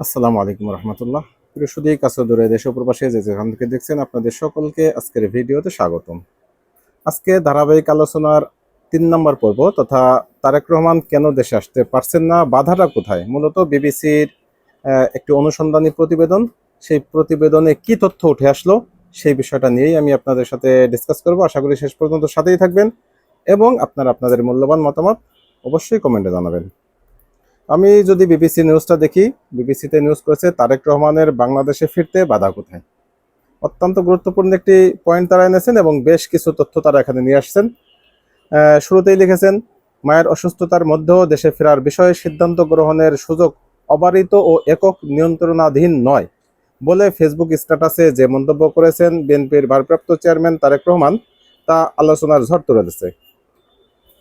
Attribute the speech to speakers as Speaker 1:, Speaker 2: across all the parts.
Speaker 1: আসসালামু আলাইকুম রহমতুল্লাহ। প্রিয় সুদী কাছে দূরে দেশ ও প্রবাসে যে যেখান থেকে দেখছেন আপনাদের সকলকে আজকের ভিডিওতে স্বাগতম। আজকে ধারাবাহিক আলোচনার 3 নম্বর পর্ব তথা তারেক রহমান কেন দেশে আসতে পারছেন না, বাধাটা কোথায়। মূলত বিবিসির একটি অনুসন্ধানী প্রতিবেদন, সেই প্রতিবেদনে কি তথ্য উঠে আসলো সেই বিষয়টা নিয়েই আমি আপনাদের সাথে ডিসকাস করব। আশা করি শেষ পর্যন্ত সাথেই থাকবেন এবং আপনারা আপনাদের মূল্যবান মতামত অবশ্যই কমেন্টে জানাবেন। আমি যদি বিবিসি নিউজটা দেখি, বিবিসিতে নিউজ করেছে তারেক রহমানের বাংলাদেশে ফিরতে বাধা কোথায়। অত্যন্ত গুরুত্বপূর্ণ একটি পয়েন্ট তারা এনেছেন এবং বেশ কিছু তথ্য তারা এখানে নিয়ে আসছেন। শুরুতেই লিখেছেন, মায়ের অসুস্থতার মধ্যেও দেশে ফেরার বিষয়ে সিদ্ধান্ত গ্রহণের সুযোগ অবারিত ও একক নিয়ন্ত্রণাধীন নয় বলে ফেসবুক স্ট্যাটাসে যে মন্তব্য করেছেন বিএনপির ভারপ্রাপ্ত চেয়ারম্যান তারেক রহমান, তা আলোচনার ঝড় তুলে দিচ্ছে।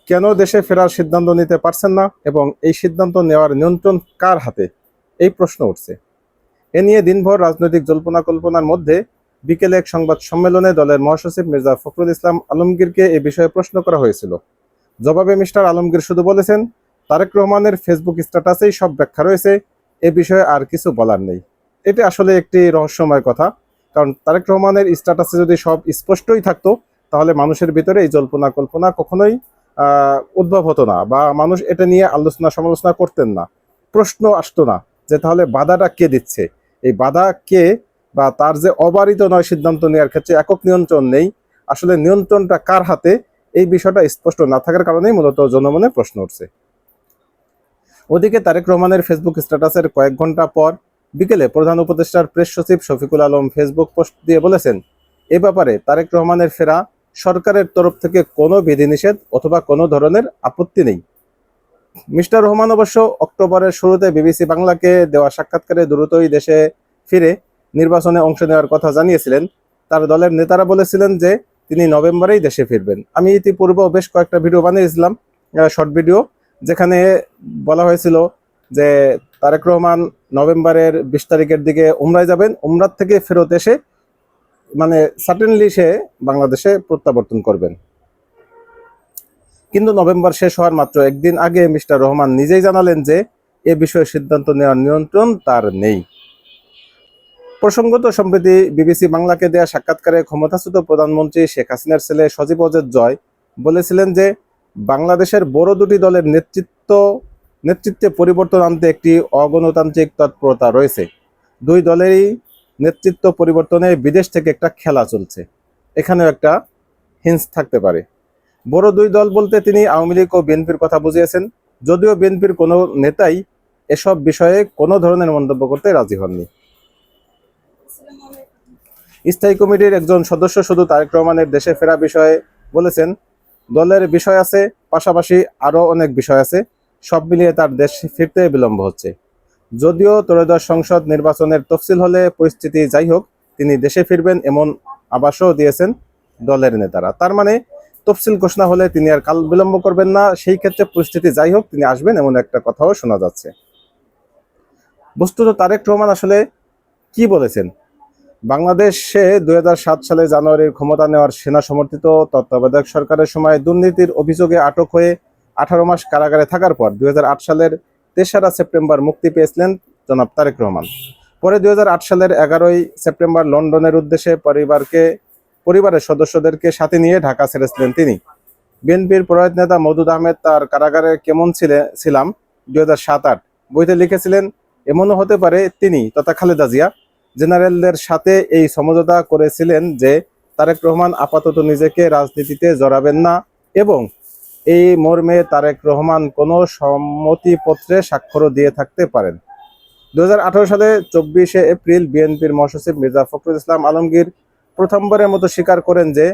Speaker 1: কেন দেশে ফেরার সিদ্ধান্ত নিতে পারছেন না এবং এই সিদ্ধান্ত নেওয়ার নিয়ন্ত্রণ কার হাতে, এই প্রশ্ন উঠছে। এ নিয়ে দিনভর রাজনৈতিক জল্পনা কল্পনার মধ্যে বিকেলে এক সংবাদ সম্মেলনে দলের মহাসচিব মির্জা ফখরুল ইসলাম আলমগীরকে এ বিষয়ে প্রশ্ন করা হয়েছিল। জবাবে মিস্টার আলমগীর শুধু বলেছেন, তারেক রহমানের ফেসবুক স্ট্যাটাসেই সব ব্যাখ্যা রয়েছে, এ বিষয়ে আর কিছু বলার নেই। এটি আসলে একটি রহস্যময় কথা, কারণ তারেক রহমানের স্ট্যাটাসে যদি সব স্পষ্টই থাকতো তাহলে মানুষের ভিতরে এই জল্পনা কল্পনা কখনোই উদ্ভব হতো না, বা মানুষ এটা নিয়ে আলোচনা সমালোচনা করতেন না, প্রশ্ন আসতো না যে তাহলে বাধাটা কে দিচ্ছে, এই বাধা কে, বা তার যে অবারিত নয় সিদ্ধান্ত নেওয়ার ক্ষেত্রে একক নিয়ন্ত্রণ নেই, আসলে নিয়ন্ত্রণটা কার হাতে, এই বিষয়টা স্পষ্ট না থাকার কারণেই মূলত জনমনে প্রশ্ন উঠছে। ওদিকে তারেক রহমানের ফেসবুক স্ট্যাটাসের কয়েক ঘন্টা পর বিকেলে প্রধান উপদেষ্টার প্রেস সচিব শফিকুল আলম ফেসবুক পোস্ট দিয়ে বলেছেন, এ ব্যাপারে তারেক রহমানের ফেরা সরকারের তরফ থেকে কোনো বিধিনিষেধ অথবা কোনো ধরনের আপত্তি নেই। মিস্টার রহমান অবশ্য অক্টোবরের শুরুতে বিবিসি বাংলাকে দেওয়া সাক্ষাৎকারে দ্রুতই দেশে ফিরে নির্বাচনে অংশ নেওয়ার কথা জানিয়েছিলেন। তার দলের নেতারা বলেছিলেন যে তিনি নভেম্বরেই দেশে ফিরবেন। আমি ইতিপূর্বেও বেশ কয়েকটা ভিডিও বানিয়েছিলাম, শর্ট ভিডিও, যেখানে বলা হয়েছিল যে তারেক রহমান নভেম্বরের 20 তারিখের দিকে উমরায় যাবেন, উমরার থেকে ফেরত এসে মানে সার্টেনলি সে বাংলাদেশে প্রত্যাবর্তন করবেন। কিন্তু নভেম্বর শেষ হওয়ার মাত্র একদিন আগে মিস্টার রহমান নিজেই জানালেন যে এ বিষয়ে সিদ্ধান্ত নেওয়ার নিয়ন্ত্রণ তার নেই। প্রসঙ্গত, সম্প্রতি বিবিসি বাংলাকে দেয়া সাক্ষাৎকারে ক্ষমতাচ্যুত প্রধানমন্ত্রী শেখ হাসিনার ছেলে সজীব ওয়াজেদ জয় বলেছিলেন যে বাংলাদেশের বড় দুটি দলের নেতৃত্বে পরিবর্তন আনতে একটি অগণতান্ত্রিক তৎপরতা রয়েছে। দুই দলেরই নেতৃত্ব পরিবর্তনে বিদেশ থেকে একটা খেলা চলছে, এখানেও একটা হিন্স থাকতে পারে। বড় দুই দল বলতে তিনি আওয়ামী লীগ ও বিএনপির কথা বুঝিয়েছেন, যদিও বিএনপির কোনো নেতাই এসব বিষয়ে কোনো ধরনের মন্তব্য করতে রাজি হননি। স্থায়ী কমিটির একজন সদস্য শুধু তারেক রহমানের দেশে ফেরা বিষয়ে বলেছেন, দলের বিষয় আছে, পাশাপাশি আরও অনেক বিষয় আছে, সব মিলিয়ে তার দেশ ফিরতে বিলম্ব হচ্ছে। যদিও ত্রয়োদশ সংসদ নির্বাচনের তফসিল হলে পরিস্থিতি যাই হোক তিনি দেশে ফিরবেন এমন আভাসও দিয়েছেন দলের নেতারা। তার মানে তফসিল ঘোষণা হলে তিনি আর কাল বিলম্ব করবেন না, সেই ক্ষেত্রে পরিস্থিতি যাই হোক তিনি আসবেন এমন একটা কথাও শোনা যাচ্ছে। বস্তুত তারেক রহমান আসলে কি বলেছেন? বাংলাদেশে 2007 সালে জানুয়ারির ক্ষমতা নেওয়ার সেনা সমর্থিত তত্ত্বাবধায়ক সরকারের সময় দুর্নীতির অভিযোগে আটক হয়ে 18 মাস কারাগারে থাকার পর 2008 সালের 3রা সেপ্টেম্বর মুক্তি পেয়েছিলেন জনাব তারেক রহমান। পরে 2008 সালের 11ই সেপ্টেম্বর লন্ডনের উদ্দেশ্যে পরিবারের সদস্যদেরকে সাথে নিয়ে ঢাকা ছেড়েছিলেন তিনি। বিএনপির প্রয়াত নেতা মওদুদ আহমেদ তার কারাগারে কেমন ছিলাম 2007-8 বইতে লিখেছিলেন, এমনও হতে পারে তিনি তথা খালেদা জিয়া জেনারেলদের সাথে এই সমঝোতা করেছিলেন যে তারেক রহমান আপাতত নিজেকে রাজনীতিতে জড়াবেন না, এবং এই মর্মে তারেক রহমান কোনো সম্মতিপত্রে স্বাক্ষরও দিয়ে থাকতে পারেন। 2018 সালে 24শে এপ্রিল বিএনপির মহাসচিব মির্জা ফখরুল ইসলাম আলমগীর প্রথমবারের মতো স্বীকার করেন যে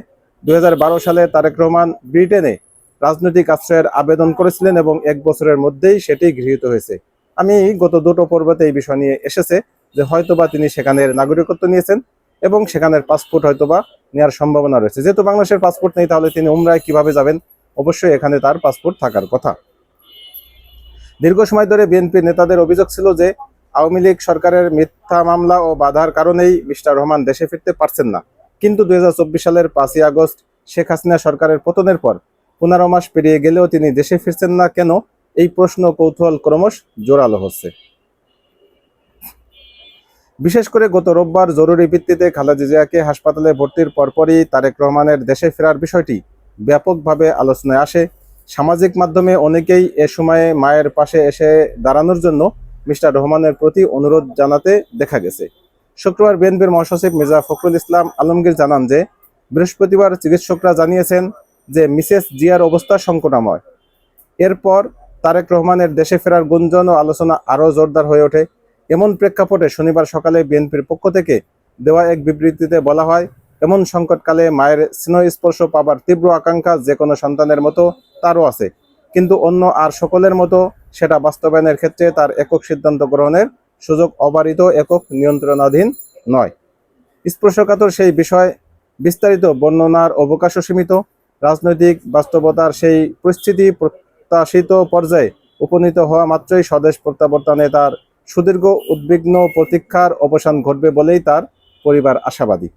Speaker 1: 2012 সালে তারেক রহমান ব্রিটেনে রাজনৈতিক আশ্রয়ের আবেদন করেছিলেন এবং 1 বছরের মধ্যেই সেটি গৃহীত হয়েছে। আমি গত দুটো পর্বতে এই বিষয় নিয়ে এসেছে যে হয়তোবা তিনি সেখানের নাগরিকত্ব নিয়েছেন এবং সেখানের পাসপোর্ট হয়তোবা নেওয়ার সম্ভাবনা রয়েছে। যেহেতু বাংলাদেশের পাসপোর্ট নেই তাহলে তিনি উমরায় কিভাবে যাবেন? অবশ্যই এখানে তার পাসপোর্ট থাকার কথা। দীর্ঘ সময় ধরে বিএনপি নেতাদের অভিযোগ ছিল যে আওয়ামী লীগ সরকারের মিথ্যা মামলা ও বাধার কারণেই মিস্টার রহমান দেশে ফিরতে পারছেন না। কিন্তু 2024 সালের 5ই আগস্ট শেখ হাসিনা সরকারের পতনের পর 15 মাস পেরিয়ে গেলেও তিনি দেশে ফিরছেন না কেন? এই প্রশ্ন কৌতূহল ক্রমশ জোরালো হচ্ছে। বিশেষ করে গত রোববার জরুরি ভিত্তিতে খালেদা জিয়াকে হাসপাতালে ভর্তির পরপরই তারেক রহমানের দেশে ফেরার বিষয়টি ব্যাপকভাবে আলোচনায় আসে। সামাজিক মাধ্যমে অনেকেই এ সময়ে মায়ের পাশে এসে দাঁড়ানোর জন্য মিস্টার রহমানের প্রতি অনুরোধ জানাতে দেখা গেছে। শুক্রবার বিএনপির মহাসচিব মির্জা ফখরুল ইসলাম আলমগীর জানান যে বৃহস্পতিবার চিকিৎসকরা জানিয়েছেন যে মিসেস জিয়ার অবস্থা সংকটাময়। এরপর তারেক রহমানের দেশে ফেরার গুঞ্জন ও আলোচনা আরও জোরদার হয়ে ওঠে। এমন প্রেক্ষাপটে শনিবার সকালে বিএনপির পক্ষ থেকে দেওয়া এক বিবৃতিতে বলা হয়, এমন সংকটকালে মায়ের স্নেহস্পর্শ পাবার তীব্র আকাঙ্ক্ষা যে কোনো সন্তানের মতো তারও আছে, কিন্তু অন্য আর সকলের মতো সেটা বাস্তবায়নের ক্ষেত্রে তার একক সিদ্ধান্ত গ্রহণের সুযোগ অবারিত, একক নিয়ন্ত্রণাধীন নয়। স্পর্শকাতর সেই বিষয় বিস্তারিত বর্ণনার অবকাশও সীমিত। রাজনৈতিক বাস্তবতার সেই পরিস্থিতি প্রত্যাশিত পর্যায়ে উপনীত হওয়া মাত্রই স্বদেশ প্রত্যাবর্তনে তার সুদীর্ঘ উদ্বিগ্ন প্রতীক্ষার অবসান ঘটবে বলেই তার পরিবার আশাবাদী।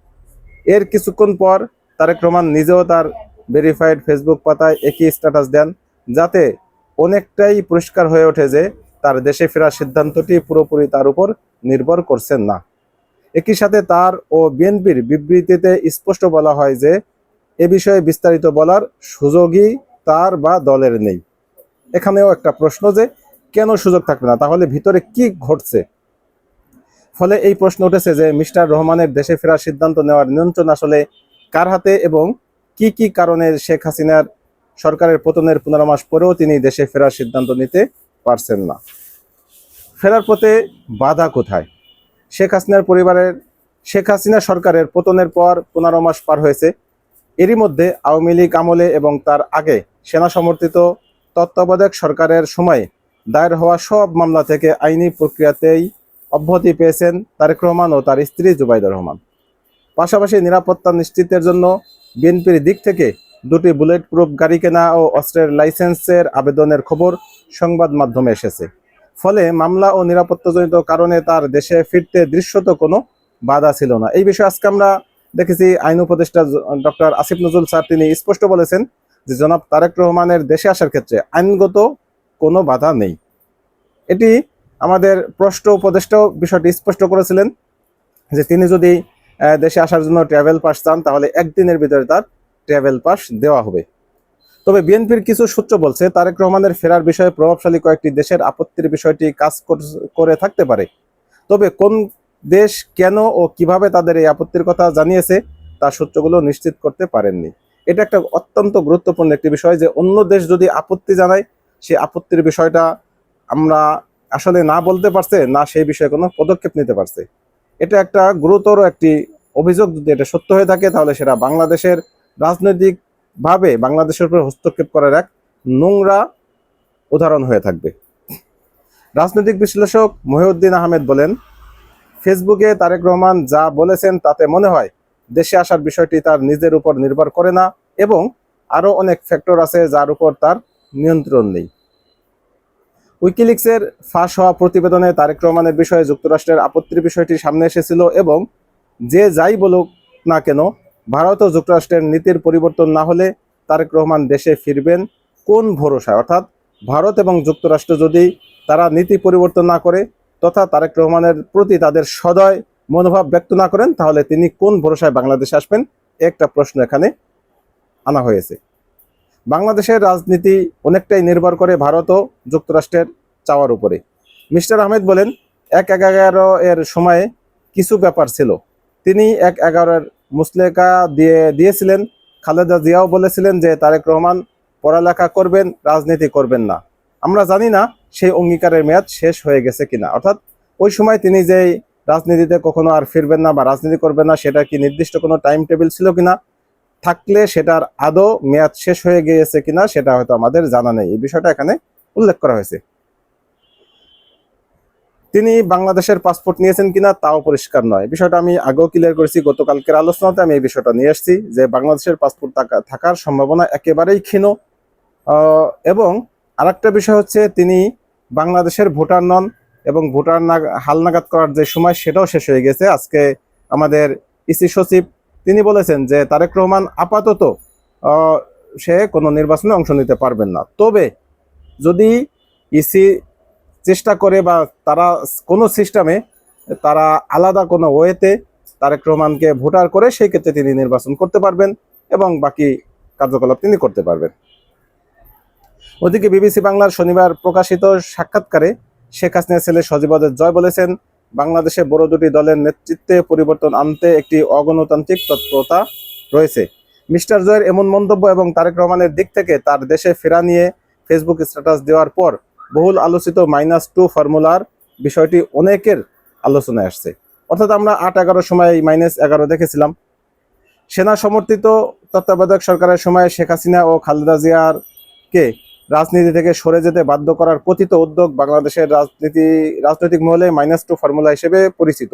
Speaker 1: এর কিছুক্ষণ পর তারেক রহমান নিজেও তার ভেরিফাইড ফেসবুক পাতায় একই স্ট্যাটাস দেন, যাতে অনেকটাই পরিষ্কার হয়ে ওঠে যে তার দেশে ফেরার সিদ্ধান্তটি পুরোপুরি তার উপর নির্ভর করছেন না। একই সাথে তার ও বিএনপির বিবৃতিতে স্পষ্ট বলা হয় যে এ বিষয়ে বিস্তারিত বলার সুযোগই তার বা দলের নেই। এখানেও একটা প্রশ্ন যে কেন সুযোগ থাকবে না, তাহলে ভিতরে কি ঘটছে? ফলে এই প্রশ্ন উঠেছে যে মিস্টার রহমানের দেশে ফেরার সিদ্ধান্ত নেওয়ার নিয়ন্ত্রণ আসলে কার হাতে, এবং কি কি কারণে শেখ হাসিনার সরকারের পতনের 15 মাস পরেও তিনি দেশে ফেরার সিদ্ধান্ত নিতে পারছেন না। ফেরার পথে বাধা কোথায়? শেখ হাসিনা সরকারের পতনের পর 15 মাস পার হয়েছে। এরই মধ্যে আওয়ামী লীগ আমলে এবং তার আগে সেনা সমর্থিত তত্ত্বাবধায়ক সরকারের সময়ে দায়ের হওয়া সব মামলা থেকে আইনি প্রক্রিয়াতেই অব্যাহতি পেয়েছেন তারেক রহমান ও তার স্ত্রী জুবাইদা রহমান। পাশাপাশি নিরাপত্তা নিশ্চিতের জন্য বিএনপির দিক থেকে 2টি বুলেট প্রুফ গাড়ি কেনা ও অস্ত্রের লাইসেন্সের আবেদনের খবর সংবাদ মাধ্যমে এসেছে। ফলে মামলা ও নিরাপত্তাজনিত কারণে তার দেশে ফিরতে দৃশ্যত কোনো বাধা ছিল না। এই বিষয়ে আজকে আমরা দেখেছি আইন উপদেষ্টা ডক্টর আসিফ নজরুল স্যার তিনি স্পষ্ট বলেছেন যে জনাব তারেক রহমানের দেশে আসার ক্ষেত্রে আইনগত কোনো বাধা নেই। এটি আমাদের পররাষ্ট্র উপদেষ্টাও বিষয়টি স্পষ্ট করেছিলেন যে তিনি যদি দেশে আসার জন্য ট্রাভেল পাস চান তাহলে একদিনের ভিতরে তার ট্রাভেল পাস দেওয়া হবে। তবে বিএনপির কিছু সূত্র বলছে তারেক রহমানের ফেরার বিষয়ে প্রভাবশালী কয়েকটি দেশের আপত্তির বিষয়টি কাজ করে থাকতে পারে। তবে কোন দেশ, কেন ও কিভাবে তাদের এই আপত্তির কথা জানিয়েছে তার সূত্রগুলো নিশ্চিত করতে পারেননি। এটা একটা অত্যন্ত গুরুত্বপূর্ণ একটি বিষয় যে অন্য দেশ যদি আপত্তি জানায় সেই আপত্তির বিষয়টা আমরা আসলে না বলতে পারছে না সেই বিষয়ে কোনো পদক্ষেপ নিতে পারছে। এটা একটা গুরুতর একটি অভিযোগ। যদি এটা সত্য হয়ে থাকে তাহলে সেটা বাংলাদেশের রাজনৈতিকভাবে বাংলাদেশের উপর হস্তক্ষেপ করার এক নোংরা উদাহরণ হয়ে থাকবে। রাজনৈতিক বিশ্লেষক মহিউদ্দিন আহমেদ বলেন, ফেসবুকে তারেক রহমান যা বলেছেন তাতে মনে হয় দেশে আসার বিষয়টি তার নিজের উপর নির্ভর করে না এবং আরো অনেক ফ্যাক্টর আছে যার উপর তার নিয়ন্ত্রণ নেই। উইকিলিক্সের ফাঁস হওয়া প্রতিবেদনে তারেক রহমানের বিষয়ে যুক্তরাষ্ট্রের আপত্তির বিষয়টি সামনে এসেছিল এবং যে যাই বলুক না কেন ভারত ও যুক্তরাষ্ট্রের নীতির পরিবর্তন না হলে তারেক রহমান দেশে ফিরবেন কোন ভরসায়? অর্থাৎ ভারত এবং যুক্তরাষ্ট্র যদি তারা নীতি পরিবর্তন না করে তথা তারেক রহমানের প্রতি তাদের সদয় মনোভাব ব্যক্ত না করেন তাহলে তিনি কোন ভরসায় বাংলাদেশে আসবেন? একটা প্রশ্ন এখানে আনা হয়েছে। বাংলাদেশের রাজনীতি অনেকটাই নির্ভর করে ভারত ও যুক্তরাষ্ট্রের চাওয়ার উপরে। মিস্টার আহমেদ বলেন, 1/11 এর সময়ে কিছু ব্যাপার ছিল। তিনি 1/11 মুসলেকা দিয়েছিলেন। খালেদা জিয়াও বলেছিলেন যে তারেক রহমান পড়ালেখা করবেন, রাজনীতি করবেন না। আমরা জানি না সেই অঙ্গীকারের মেয়াদ শেষ হয়ে গেছে কিনা, অর্থাৎ ওই সময় তিনি যে রাজনীতিতে কখনো আর ফিরবেন না বা রাজনীতি করবেন না সেটা কি নির্দিষ্ট কোনো টাইম টেবিল ছিল কিনা, থাকলে সেটার আদৌ মেয়াদ শেষ হয়ে গিয়েছে কিনা সেটা হয়তো আমাদের জানা নেই। এই বিষয়টা এখানে উল্লেখ করা হয়েছে। তিনি বাংলাদেশের পাসপোর্ট নিয়েছেন কিনা তাও পরিষ্কার নয়। বিষয়টা আমি আগেও ক্লিয়ার করেছি, গতকালকের আলোচনাতে আমি এই বিষয়টা নিয়ে এসেছি যে বাংলাদেশের পাসপোর্ট থাকার সম্ভাবনা একেবারেই ক্ষীণ। এবং আরেকটা বিষয় হচ্ছে তিনি বাংলাদেশের ভোটার নন এবং ভোটার হালনাগাদ করার যে সময় সেটাও শেষ হয়ে গেছে। আজকে আমাদের ইসি সচিব তিনি বলেছেন যে তারেক রহমান আপাতত সে কোনো নির্বাচনে অংশ নিতে পারবেন না। তবে যদি ইসি চেষ্টা করে বা তারা কোনো সিস্টেমে তারা আলাদা কোনো ওয়েতে তারেক রহমানকে ভোটার করে সেই ক্ষেত্রে তিনি নির্বাচন করতে পারবেন এবং বাকি কার্যকলাপ তিনি করতে পারবেন। ওদিকে বিবিসি বাংলার শনিবার প্রকাশিত সাক্ষাৎকারে শেখ হাসিনার ছেলে সজীবদের জয় বলেছেন, বাংলাদেশে বড় দুটি দলের নেতৃত্বে পরিবর্তন আনতে একটি অগণতান্ত্রিক তৎপরতা রয়েছে। মিস্টার জয়ের এমন মন্তব্য এবং তারেক রহমানের দিক থেকে তার দেশে ফেরা নিয়ে ফেসবুক স্ট্যাটাস দেওয়ার পর বহুল আলোচিত -2 ফর্মুলার বিষয়টি অনেকের আলোচনায় আসছে। অর্থাৎ আমরা 8-11 সময় -11 দেখেছিলাম। সেনা সমর্থিত তত্ত্বাবধায়ক সরকারের সময় শেখ হাসিনা ও খালেদা জিয়ারকে রাজনীতি থেকে সরে যেতে বাধ্য করার কথিত উদ্যোগ বাংলাদেশের রাজনৈতিক মহলে -2 ফর্মুলা হিসেবে পরিচিত।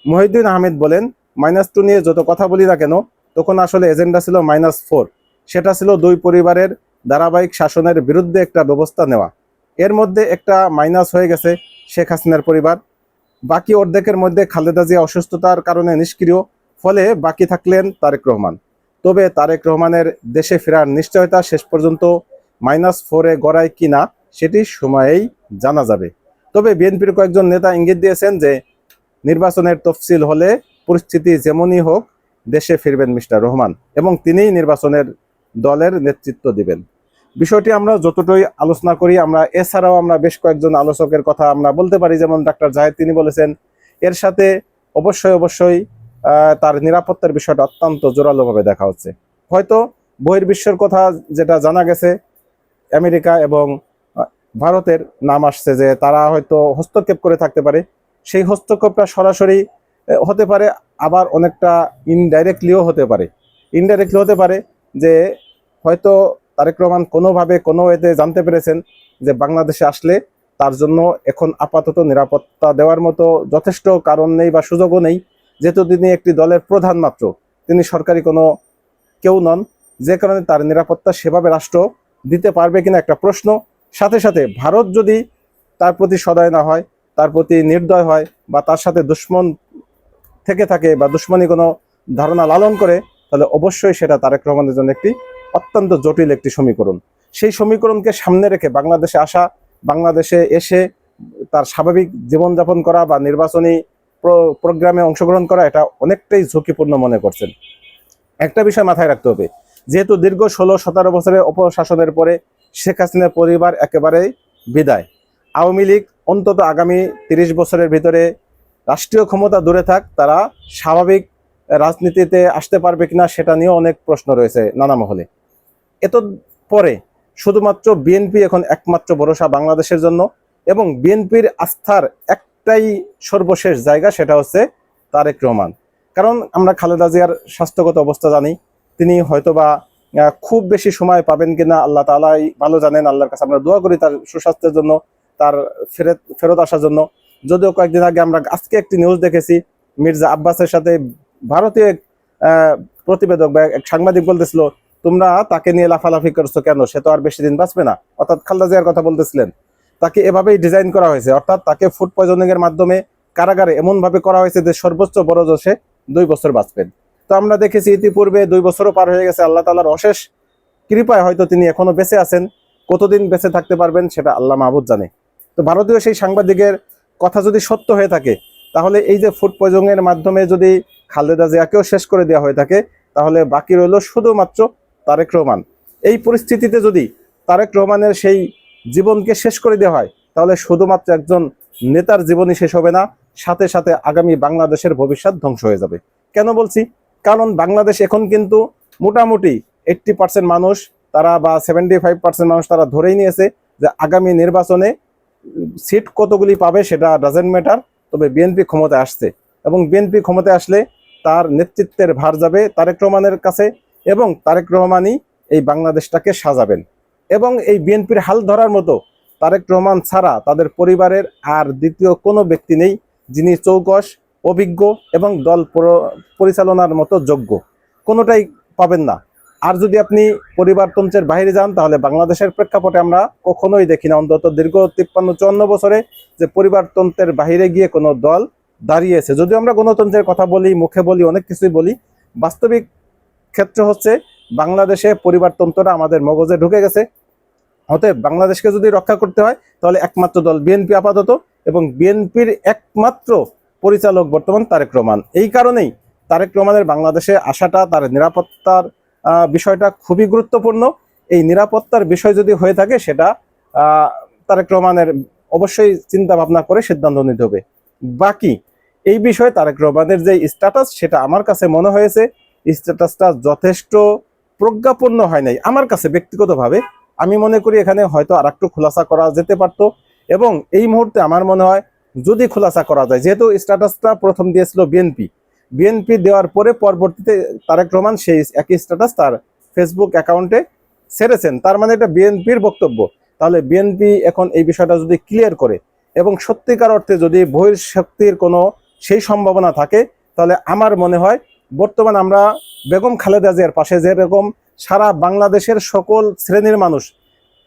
Speaker 1: মহিউদ্দিন আহমেদ বলেন, -2 নিয়ে যত কথা বলি না কেন, তখন আসলে এজেন্ডা ছিল -4। সেটা ছিল দুই পরিবারের ধারাবাহিক শাসনের বিরুদ্ধে একটা ব্যবস্থা নেওয়া। এর মধ্যে একটা মাইনাস হয়ে গেছে শেখ হাসিনার পরিবার, বাকি অর্ধেকের মধ্যে খালেদা জিয়া অসুস্থতার কারণে নিষ্ক্রিয়, ফলে বাকি থাকলেন তারেক রহমান। তবে তারেক রহমানের দেশে ফেরার নিশ্চয়তা শেষ পর্যন্ত -4-এ গড়ায় কিনা সেটি সময়েই জানা যাবে। তবে বিএনপির কয়েকজন নেতা ইঙ্গিত দিয়েছেন যে নির্বাচনের তফসিল হলে পরিস্থিতি যেমনই হোক দেশে ফিরবেন মিস্টার রহমান এবং তিনিই নির্বাচনের দলের নেতৃত্ব দিবেন। বিষয়টি আমরা যতটুকুই আলোচনা করি, আমরা এছাড়াও আমরা বেশ কয়েকজন আলোচকের কথা আমরা বলতে পারি, যেমন ডাক্তার জাহেদ তিনি বলেছেন এর সাথে অবশ্যই তার নিরাপত্তার বিষয়টা অত্যন্ত জোরালোভাবে দেখা হচ্ছে। হয়তো বহির্বিশ্বের কথা যেটা জানা গেছে, আমেরিকা এবং ভারতের নাম আসছে যে তারা হয়তো হস্তক্ষেপ করে থাকতে পারে। সেই হস্তক্ষেপটা সরাসরি হতে পারে, আবার অনেকটা ইনডাইরেক্টলিও হতে পারে যে হয়তো তারেক রহমান কোনোভাবে কোনো এতে জানতে পেরেছেন যে বাংলাদেশে আসলে তার জন্য এখন আপাতত নিরাপত্তা দেওয়ার মতো যথেষ্ট কারণ নেই বা সুযোগও নেই, যেহেতু তিনি একটি দলের প্রধান মাত্র, তিনি সরকারি কোনো কেউ নন, যে কারণে তার নিরাপত্তা সেভাবে রাষ্ট্র দিতে পারবে কিনা একটা প্রশ্ন। সাথে সাথে ভারত যদি তার প্রতি সদয় না হয়, তার প্রতি নির্দয় হয় বা তার সাথে দুশ্মন থেকে থাকে বা দুশ্মনী কোনো ধারণা লালন করে, তাহলে অবশ্যই সেটা তারেক রহমানের জন্য একটি অত্যন্ত জটিল একটি সমীকরণ। সেই সমীকরণকে সামনে রেখে বাংলাদেশে আসা, বাংলাদেশে এসে তার স্বাভাবিক জীবনযাপন করা বা নির্বাচনী প্রোগ্রামে অংশগ্রহণ করা, এটা অনেকটাই ঝুঁকিপূর্ণ মনে করছেন। একটা বিষয় মাথায় রাখতে হবে, যেহেতু দীর্ঘ 16-17 বছরের অপশাসনের পরে শেখ হাসিনার পরিবার একেবারেই বিদায়। আওয়ামী লীগ অন্তত আগামী 30 বছরের ভিতরে রাষ্ট্রীয় ক্ষমতা দূরে থাক, তারা স্বাভাবিক রাজনীতিতে আসতে পারবে কিনা সেটা নিয়েও অনেক প্রশ্ন রয়েছে নানা মহলে। এত পরে শুধুমাত্র বিএনপি এখন একমাত্র ভরসা বাংলাদেশের জন্য, এবং বিএনপির আস্থার একটাই সর্বশেষ জায়গা, সেটা হচ্ছে তারেক রহমান। কারণ আমরা খালেদা জিয়ার স্বাস্থ্যগত অবস্থা জানি, তিনি হয়তোবা খুব বেশি সময় পাবেন কিনা আল্লাহ তাআলাই ভালো জানেন। আল্লাহর কাছে আমরা দোয়া করি তার সুস্বাস্থ্যের জন্য, তার ফেরত আসার জন্য। যদিও কয়েকদিন আগে আমরা আজকে একটি নিউজ দেখেছি, মির্জা আব্বাসের সাথে ভারতীয় প্রতিবেদক বা এক সাংবাদিক বলতেছিল, তোমরা তাকে নিয়ে লাফালাফি করছো কেন, সে তো আর বেশি দিন বাঁচবে না। অর্থাৎ খালেদা জিয়ার কথা বলতেছিলেন। তাকে এভাবেই ডিজাইন করা হয়েছে, অর্থাৎ তাকে ফুড পয়জনিং এর মাধ্যমে কারাগারে এমন ভাবে করা হয়েছে যে সর্বোচ্চ বড় জোশে 2 বছর বাঁচবেন। তো আমরা দেখেছি ইতিপূর্বে 2 বছরও পার হয়ে গেছে। আল্লাহ তাআলার অশেষ কৃপায় হয়তো তিনি এখনো বেঁচে আছেন, কতদিন বেঁচে থাকতে পারবেন সেটা আল্লাহ মাহবুদ জানে। তো ভারতীয় সেই সাংবাদিকের কথা যদি সত্য হয়ে থাকে, তাহলে এই যে ফুড পয়জনিং এর মাধ্যমে যদি খালেদা জিয়াকেও শেষ করে দেওয়া হয়ে থাকে, তাহলে বাকি রইল শুধুমাত্র তারেক রহমান। এই পরিস্থিতিতে যদি তারেক রহমানের সেই জীবনকে শেষ করে দেওয়া হয়, তাহলে শুধুমাত্র একজন নেতার জীবনই শেষ হবে না, সাথে সাথে আগামী বাংলাদেশের ভবিষ্যৎ ধ্বংস হয়ে যাবে। কেন বলছি? কারণ বাংলাদেশ এখন কিন্তু মোটামুটি 80% মানুষ তারা বা 75% মানুষ তারা ধরেই নিয়েছে যে আগামী নির্বাচনে সিট কতগুলি পাবে সেটা ডাজেন্ট ম্যাটার, তবে বিএনপি ক্ষমতায় আসছে এবং বিএনপি ক্ষমতায় আসলে তার নেতৃত্বের ভার যাবে তারেক রহমানের কাছে, এবং তারেক রহমানই এই বাংলাদেশটাকে সাজাবেন। এবং এই বিএনপির হাল ধরার মতো তারেক রহমান ছাড়া তাদের পরিবারের আর দ্বিতীয় কোনো ব্যক্তি নেই যিনি চৌকস, অভিজ্ঞ এবং দল পরিচালনার মতো যোগ্য, কোনোটাই পাবেন না। আর যদি আপনি পরিবারতন্ত্রের বাইরে যান, তাহলে বাংলাদেশের প্রেক্ষাপটে আমরা কখনোই দেখি না, অন্তত দীর্ঘ 53-54 বছরে, যে পরিবারতন্ত্রের বাইরে গিয়ে কোনো দল দাঁড়িয়েছে। যদিও আমরা গণতন্ত্রের কথা বলি, মুখে বলি, অনেক কিছুই বলি, বাস্তবিক ক্ষেত্র হচ্ছে বাংলাদেশে পরিবারতন্ত্রটা আমাদের মগজে ঢুকে গেছে। অতএব বাংলাদেশকে যদি রক্ষা করতে হয়, তাহলে একমাত্র দল বিএনপি আপাতত, এবং বিএনপির একমাত্র পরিচালক বর্তমান তারেক রহমান। এই কারণেই তারেক রহমানের বাংলাদেশে আসাটা, তার নিরাপত্তার বিষয়টা খুবই গুরুত্বপূর্ণ। এই নিরাপত্তার বিষয় যদি হয়ে থাকে সেটা তারেক রহমানের অবশ্যই চিন্তা ভাবনা করে সিদ্ধান্ত নিতে হবে। বাকি এই বিষয়ে তারেক রহমানের যে স্ট্যাটাস, সেটা আমার কাছে মনে হয়েছে স্ট্যাটাসটা যথেষ্ট প্রজ্ঞাপূর্ণ হয় নাই। আমার কাছে ব্যক্তিগতভাবে আমি মনে করি এখানে হয়তো আর একটু খোলাসা করা যেতে পারতো। এবং এই মুহূর্তে আমার মনে হয় যদি খোলাসা করা যায়, যেহেতু স্ট্যাটাসটা প্রথম দিয়েছিল বিএনপি দেওয়ার পরে পরবর্তীতে তারেক রহমান সেই একই স্ট্যাটাস তার ফেসবুক অ্যাকাউন্টে ছেড়েছেন, তার মানে এটা বিএনপির বক্তব্য। তাহলে বিএনপি এখন এই বিষয়টা যদি ক্লিয়ার করে এবং সত্যিকার অর্থে যদি বহিঃশক্তির কোনো সেই সম্ভাবনা থাকে, তাহলে আমার মনে হয় বর্তমান আমরা বেগম খালেদা জিয়ার পাশে যেরকম সারা বাংলাদেশের সকল শ্রেণীর মানুষ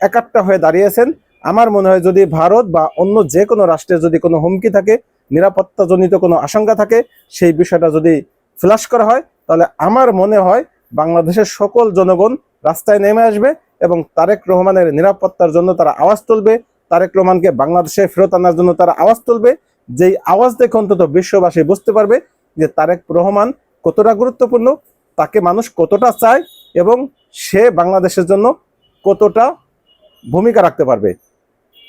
Speaker 1: একাট্টা হয়ে দাঁড়িয়েছেন, আমার মনে হয় যদি ভারত বা অন্য যে কোনো রাষ্ট্রের যদি কোনো হুমকি থাকে, নিরাপত্তাজনিত কোনো আশঙ্কা থাকে, সেই বিষয়টা যদি ফ্ল্যাশ করা হয়, তাহলে আমার মনে হয় বাংলাদেশের সকল জনগণ রাস্তায় নেমে আসবে এবং তারেক রহমানের নিরাপত্তার জন্য তারা আওয়াজ তুলবে, তারেক রহমানকে বাংলাদেশে ফেরত আনার জন্য তারা আওয়াজ তুলবে। যেই আওয়াজ দেখে অন্তত বিশ্ববাসী বুঝতে পারবে যে তারেক রহমান কতটা গুরুত্বপূর্ণ, তাকে মানুষ কতটা চায় এবং সে বাংলাদেশের জন্য কতটা ভূমিকা রাখতে পারবে।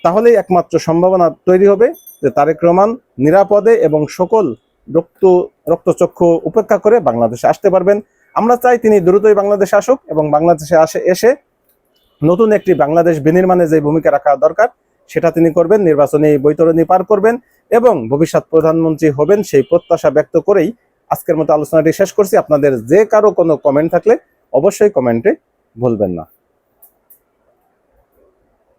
Speaker 1: তাহলেই একমাত্র সম্ভাবনা তৈরি হবে যে তারেক রহমান নিরাপদে এবং সকল রক্তচক্ষু উপেক্ষা করে বাংলাদেশে আসতে পারবেন। আমরা চাই তিনি দ্রুতই বাংলাদেশে আসুক এবং বাংলাদেশে এসে নতুন একটি বাংলাদেশ বিনির্মাণে যে ভূমিকা রাখা দরকার সেটা তিনি করবেন, নির্বাচনী বৈতরণী পার করবেন এবং ভবিষ্যৎ প্রধানমন্ত্রী হবেন, সেই প্রত্যাশা ব্যক্ত করেই আজকের মতো আলোচনাটি শেষ করছি। আপনাদের যে কারো কোনো কমেন্ট থাকলে অবশ্যই কমেন্টে ভুলবেন না।